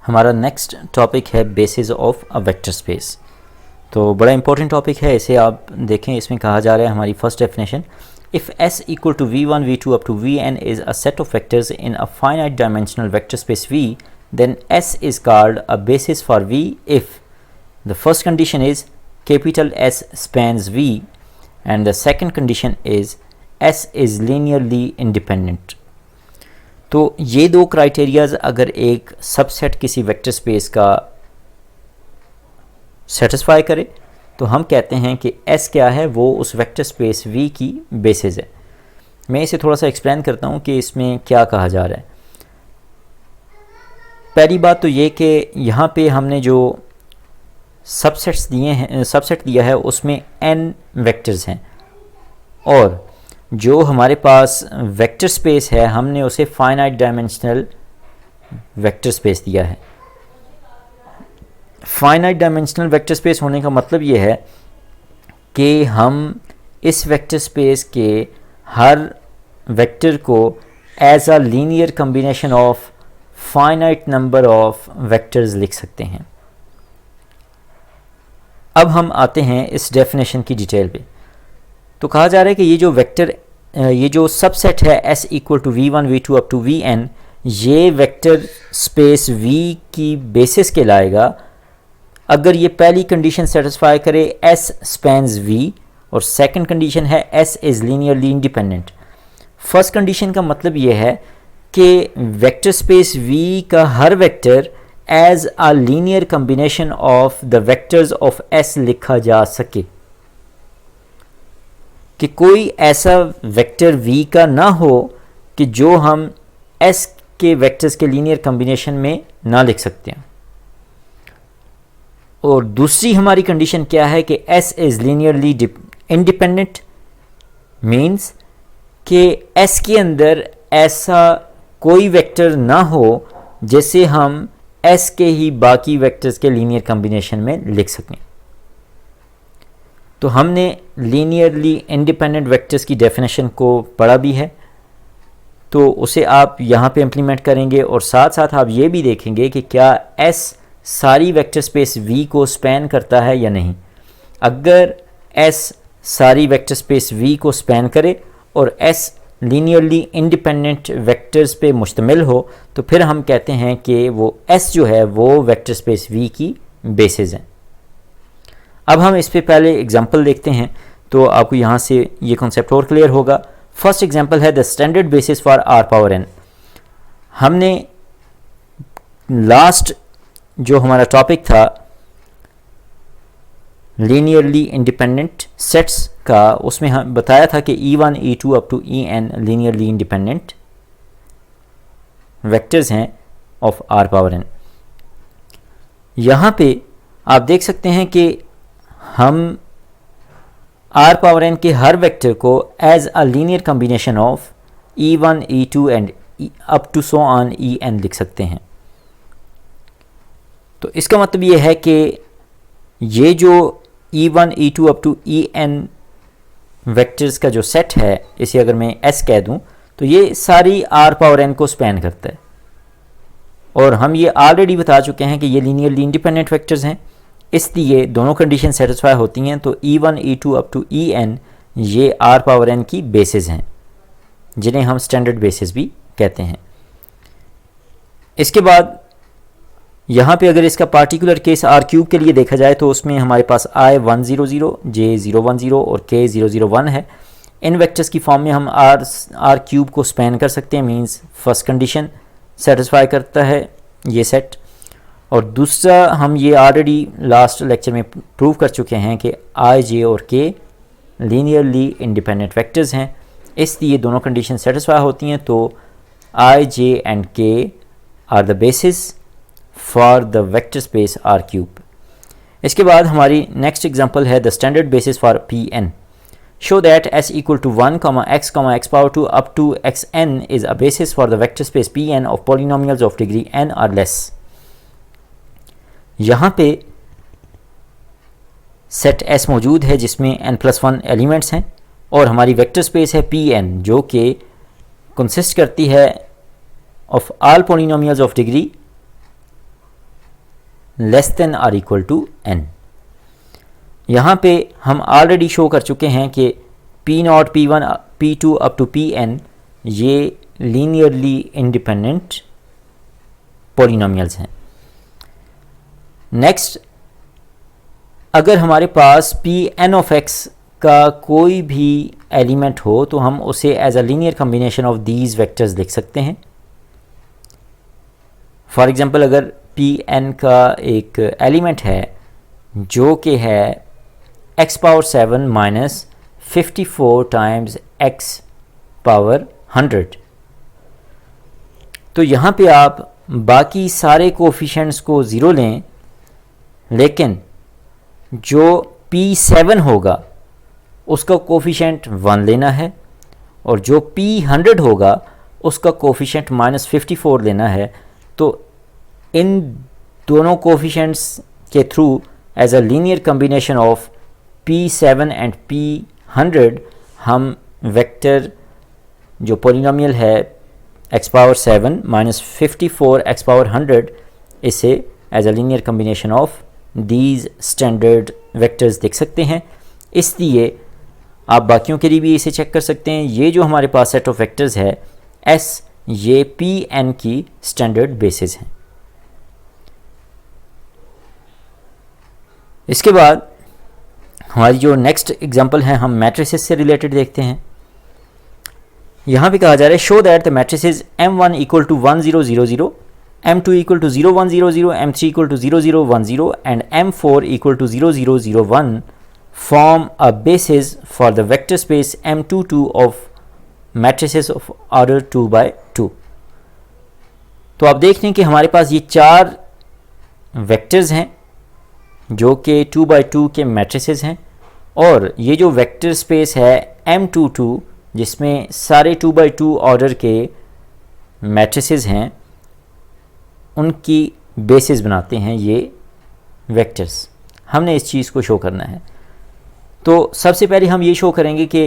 हमारा next topic है basis of a vector space. तो बड़ा इंपॉर्टेंट टॉपिक है, इसे आप देखें। इसमें कहा जा रहा है हमारी first definition, if S equal to v1 v2 up to vn is a set of vectors in a finite dimensional vector space v, then S is called a basis for v if the first condition is capital S spans v and the second condition is S is linearly independent। तो ये दो criterias अगर एक subset किसी vector space का satisfy करे तो हम कहते हैं कि S क्या है, वो उस वेक्टर स्पेस V की बेसिस है। मैं इसे थोड़ा सा एक्सप्लेन करता हूँ कि इसमें क्या कहा जा रहा है। पहली बात तो ये कि यहाँ पे हमने जो सबसेट्स दिए हैं, सबसेट दिया है उसमें n वेक्टर्स हैं और जो हमारे पास वेक्टर स्पेस है हमने उसे फाइनाइट डायमेंशनल वेक्टर स्पेस दिया है। फाइनाइट डायमेंशनल वेक्टर स्पेस होने का मतलब ये है कि हम इस वेक्टर स्पेस के हर वेक्टर को as a linear combination of finite number of vectors लिख सकते हैं। अब हम आते हैं इस डेफिनेशन की डिटेल पे। तो कहा जा रहा है कि ये जो सबसेट है S equal to v1 v2 up to vn, ये वेक्टर स्पेस v की बेसिस कहलाएगा अगर ये पहली कंडीशन सेटिस्फाई करे S स्पैन्स v और सेकंड कंडीशन है S is linearly independent. First condition का मतलब ये है कि वेक्टर स्पेस v का हर vector as a linear combination of the vectors of S लिखा जा सके, कि कोई ऐसा वेक्टर v का ना हो कि जो हम S के वेक्टर्स के लीनियर कम्बिनेशन में ना लिख सकते हैं। और दूसरी हमारी कंडीशन क्या है कि S is linearly independent, means कि S के अंदर ऐसा कोई वेक्टर ना हो जैसे हम S के ही बाकी वेक्टर्स के लीनियर कम्बिनेशन में लिख सकें। तो हमने लीनियरली इंडिपेंडेंट वेक्टर्स की डेफिनेशन को पढ़ा भी है, तो उसे आप यहाँ पे इम्प्लीमेंट करेंगे और साथ साथ आप ये भी देखेंगे कि क्या S सारी वेक्टर स्पेस V को स्पैन करता है या नहीं। अगर S सारी वेक्टर स्पेस V को स्पैन करे और S लीनियरली इंडिपेंडेंट वेक्टर्स पे मुश्तमिल हो तो फिर हम कहते हैं कि वो S जो है वो वेक्टर स्पेस V की बेसिस है। अब हम इस पे पहले एग्जांपल देखते हैं तो आपको यहाँ से ये कॉन्सेप्ट और क्लियर होगा। फर्स्ट एग्जांपल है the standard basis for r power n। हमने लास्ट जो हमारा टॉपिक था लीनियरली इंडिपेंडेंट सेट्स का, उसमें हम बताया था कि e1 e2 up to en linearly independent vectors हैं ऑफ r पावर n। यहाँ पे आप देख सकते हैं कि हम r पावर n के हर वेक्टर को as a linear combination of e1 e2 and up to so on en लिख सकते हैं। तो इसका मतलब ये है कि ये जो e1 e2 up to en vectors का जो सेट है, इसे अगर मैं S कह दूं तो ये सारी r पावर n को स्पैन करता है और हम ये ऑलरेडी बता चुके हैं कि ये लीनियरली इंडिपेंडेंट वेक्टर्स हैं, इसलिए दोनों कंडीशन सेटिस्फाई होती हैं। तो e1 e2 up to en ये r पावर n की बेसिस हैं जिन्हें हम स्टैंडर्ड बेसिस भी कहते हैं। इसके बाद यहाँ पे अगर इसका पार्टिकुलर केस r क्यूब के लिए देखा जाए तो उसमें हमारे पास i100 j010 और k001 है। इन वेक्टर्स की फॉर्म में हम r क्यूब को स्पैन कर सकते हैं, मींस फर्स्ट कंडीशन सेटिस्फाई करता है ये सेट। और दूसरा हम ये ऑलरेडी लास्ट लेक्चर में प्रूव कर चुके हैं कि i j और k लीनियरली इंडिपेंडेंट वेक्टर्स हैं, इसलिए दोनों कंडीशन सेटिस्फाई होती हैं। तो i j and k are the basis for the vector space r cube. इसके बाद हमारी नेक्स्ट एग्जांपल है the standard basis for Pn। Show that S equal to 1, x power 2 up to xn is a basis for the vector space Pn of polynomials of degree n or less. यहाँ पे set S मौजूद है जिसमें n+1 elements हैं और हमारी vector space है Pn जो कि कंसिस्ट करती है of all polynomials of degree less than or equal to n. यहाँ पे हम ऑलरेडी शो कर चुके हैं कि p naught, p one, p two up to p n ये लीनियरली इंडिपेंडेंट पॉलिनोमियल्स हैं। नेक्स्ट, अगर हमारे पास पी एन ऑफ एक्स का कोई भी एलिमेंट हो तो हम उसे as a linear combination of these vectors लिख सकते हैं। फॉर एग्जांपल, अगर पी एन का एक एलिमेंट है जो कि है x power 7 minus 54 times x power 100, तो यहाँ पे आप बाकी सारे कोफिशिएंट्स को ज़ीरो लें, लेकिन जो P7 होगा उसका कोफिशिएंट 1 लेना है और जो P100 होगा उसका कोफिशिएंट -54 लेना है। तो इन दोनों कोफिशिएंट्स के through as a linear combination of P7 and P100 हम वेक्टर जो पोलिनोमियल है x power 7 minus 54 x power 100 इसे as a linear combination of these standard vectors देख सकते हैं। इसलिए आप बाकियों के लिए भी इसे चेक कर सकते हैं। ये जो हमारे पास सेट ऑफ वेक्टर्स है S, ये Pn की स्टैंडर्ड बेसिस हैं। इसके बाद हमारी जो नेक्स्ट एग्जांपल है हम मैट्रिसेस से रिलेटेड देखते हैं। यहाँ पे कहा जा रहा है show that the matrices M1 equal to 1 0 0 0, M2 equal to 0 1 0 0, M3 equal to 0 0 1 0 and M4 equal to 0 0 0 1 form a basis for the vector space M22 of matrices of order 2 by 2। तो आप देख लें कि हमारे पास ये 4 वेक्टर्स हैं जो कि 2 by 2 के मैट्रिसेस हैं, और ये जो वेक्टर स्पेस है M22 जिसमें सारे 2 by 2 ऑर्डर के मैट्रिसेस हैं उनकी बेसिस बनाते हैं ये वेक्टर्स। हमने इस चीज़ को शो करना है। तो सबसे पहले हम ये शो करेंगे कि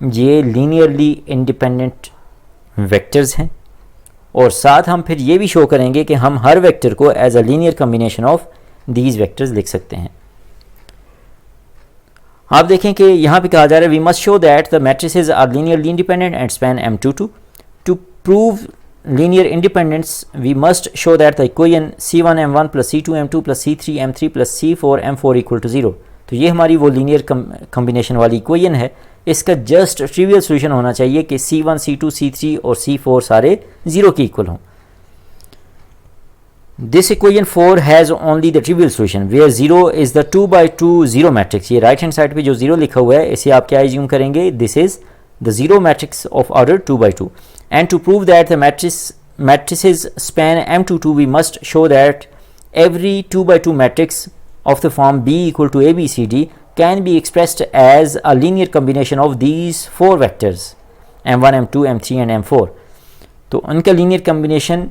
ये लीनियरली इंडिपेंडेंट वेक्टर्स हैं, और साथ हम फिर ये भी शो करेंगे कि हम हर वेक्टर को as a linear combination of these vectors लिख सकते हैं। आप देखें कि यहाँ पे कहा जा रहा है we must show that the matrices are linearly independent and span M22। To prove linear independence we must show that the equation C1 M1 plus C2 M2 plus C3 M3 plus C4 M4 equal to 0। तो ये हमारी वो linear combination वाली equation है। इसका just trivial solution होना चाहिए कि C1 C2 C3 और C4 सारे 0 के इक्वल हों। This equation 4 has only the trivial solution where 0 is the 2 by 2 0 matrix. ये राइट हैंड साइड पे जो 0 लिखा हुआ है इसे आप क्या एज्यूम करेंगे, this is the 0 matrix of order 2 by 2, and to prove that the matrices span M22 we must show that every 2 by 2 matrix of the form B equal to ABCD can be expressed as a linear combination of these 4 vectors M1 M2 M3 and M4। तो उनका linear combination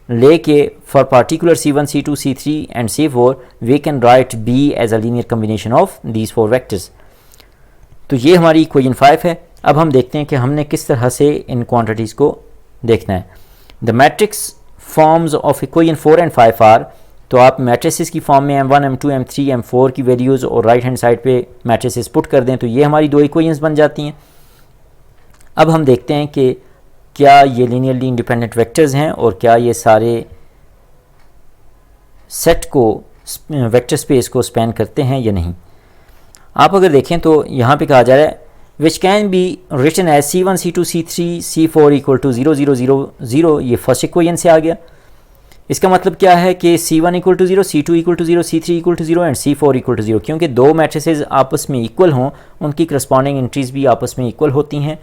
लेके for particular C1 C2 C3 and C4 we can write B as a linear combination of these 4 vectors। तो ये हमारी equation 5 है। अब हम देखते हैं कि हमने किस तरह से इन क्वांटिटीज़ को देखना है। The matrix forms of equation 4 and 5 are, तो आप मैट्रिसेस की फॉर्म में M1 M2 M3 M4 की वैल्यूज़ और राइट हैंड साइड पे मैट्रिसेस पुट कर दें तो ये हमारी दो इक्वेशंस बन जाती हैं। अब हम देखते हैं कि क्या ये लीनियरली इंडिपेंडेंट वेक्टर्स हैं और क्या ये सारे सेट को वेक्टर स्पेस को स्पैन करते हैं या नहीं। आप अगर देखें तो यहाँ पे कहा जा रहा है which can be written as C1 C2 C3 C4 equal to 0 0 0 0। ये फर्स्ट इक्वेशन से आ गया। इसका मतलब क्या है कि C1 equal to 0, C2 equal to 0, C3 equal to 0 and C4 equal to 0। क्योंकि दो मैट्रिसेस आपस में इक्वल हों उनकी करस्पॉन्डिंग एंट्रीज भी आपस में इक्वल होती हैं,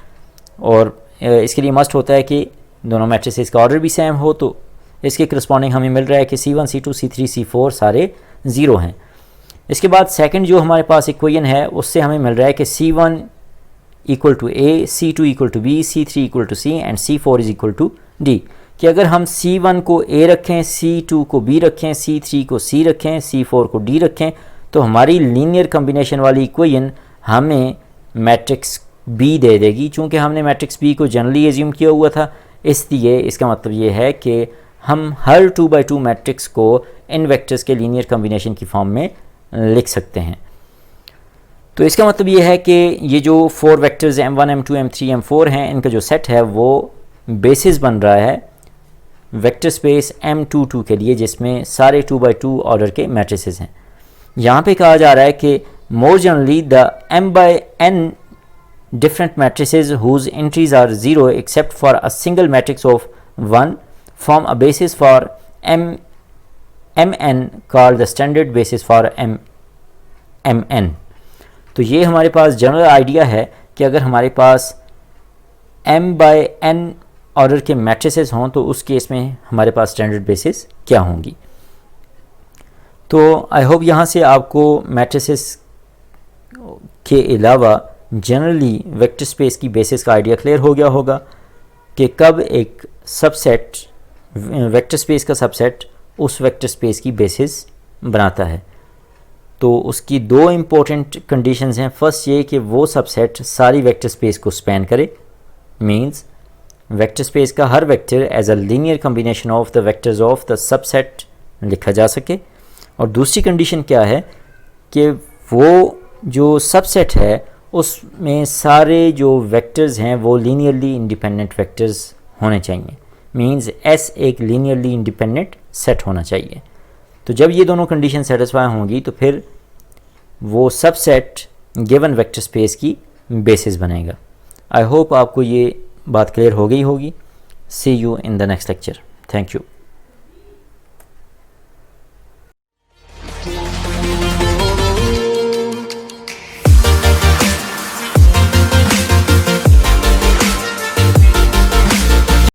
और इसके लिए मस्ट होता है कि दोनों मैट्रिसेस का ऑर्डर भी सेम हो। तो इसके करस्पॉन्डिंग हमें मिल रहा है कि C1 C2 C3 C4 सारे 0 हैं। इसके बाद सेकंड जो हमारे पास इक्वेशन है उससे हमें मिल रहा है कि C1 equal to A, C2 equal to B, C3 equal to C and C4 is equal to D। कि अगर हम C1 को A रखें, C2 को B रखें, C3 को C रखें, C4 को D रखें तो हमारी लीनियर कम्बिनेशन वाली इक्वेशन हमें मैट्रिक्स B दे देगी। चूँकि हमने मैट्रिक्स B को जनरली एज्यूम किया हुआ था इसलिए इसका मतलब ये है कि हम हर 2x2 मैट्रिक्स को इन वेक्टर्स के लीनियर कॉम्बिनेशन की फॉर्म में लिख सकते हैं। तो इसका मतलब ये है कि ये जो 4 vectors m1 m2 m3 m4 हैं, इनका जो सेट है वो बेसिस बन रहा है वेक्टर स्पेस m22 के लिए, जिसमें सारे 2x2 ऑर्डर के मैट्रिसेस हैं। यहाँ पे कहा जा रहा है कि more generally the m/n different matrices whose entries are 0 except for a single matrix of 1 form a basis for mn called the standard basis for mn। तो ये हमारे पास जनरल आइडिया है कि अगर हमारे पास m/n ऑर्डर के मैट्रिसेस हों तो उस केस में हमारे पास स्टैंडर्ड बेसिस क्या होंगी। तो आई होप यहाँ से आपको मैट्रिसेस के अलावा जनरली वेक्टर स्पेस की बेसिस का आइडिया क्लियर हो गया होगा कि कब एक सबसेट वेक्टर स्पेस का सबसेट उस वेक्टर स्पेस की बेसिस बनाता है। तो उसकी दो इम्पोर्टेंट कंडीशंस हैं। फर्स्ट ये कि वो सबसेट सारी वेक्टर स्पेस को स्पैन करे, मींस वेक्टर स्पेस का हर vector as a linear combination of the vectors of the subset लिखा जा सके। और दूसरी कंडीशन क्या है कि वो जो सबसेट है उसमें सारे जो वेक्टर्स हैं वो लीनियरली इंडिपेंडेंट वेक्टर्स होने चाहिए, मींस S एक लीनियरली इंडिपेंडेंट सेट होना चाहिए। तो जब ये दोनों कंडीशन सेटिस्फाई होंगी तो फिर वो सबसेट गिवन वेक्टर स्पेस की बेसिस बनेगा। आई होप आपको ये बात क्लियर हो गई होगी। See you in the next lecture. Thank you.